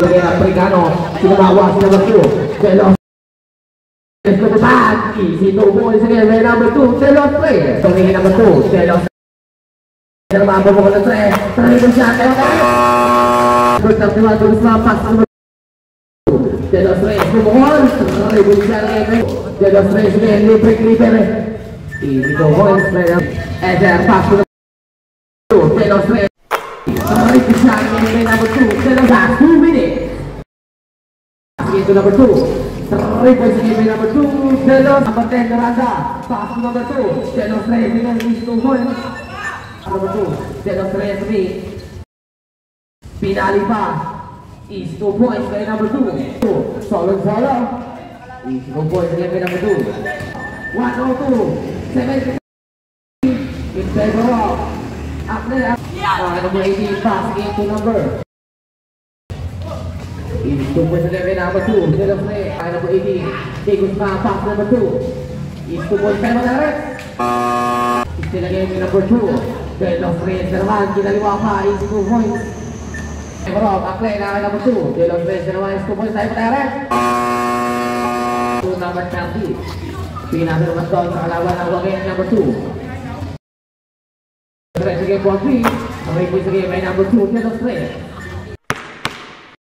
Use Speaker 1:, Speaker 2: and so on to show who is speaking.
Speaker 1: Africano, sinabawa si number 2, Celos. Let's go back, easy 2 points again, may number 2, Celos 3. So may number 2, Celos. Sinababa mo ko na 3, try siya, first time naman, tulis na, pass number 2. Celos 3, bumukol, try siya again, Celos 3, sige, libre, easy 2 points, Ezer, pass number 2, Celos 3. Try siya again, may number 2, Celos, 2 minutes. Into number 2, 3 points again by number 2, Celos. Number 10, Miranda, pass to number 2, Celos 3, again, is 2 points. Number 2, Celos 3, Pinali pa, is 2 points by number 2, solid follow, is 2 points again by number 2, 102, 70, in favor of, Akner, number 18, pass again to number 2 points again by number 2, Celos 3, number 18, Digos pa, pass number 2, is 2 points by Manaret, still again by number 2, Celos 3, Servan, kinaliwa pa, is 2 points, Emerald, Akler, number 2, Celos 3, Servan, is 2 points by Manaret, number 30, pinasa naman doon sa kalaban ng Wageng number 2, Celos again for 3, 3 points again by number 2, Celos 3,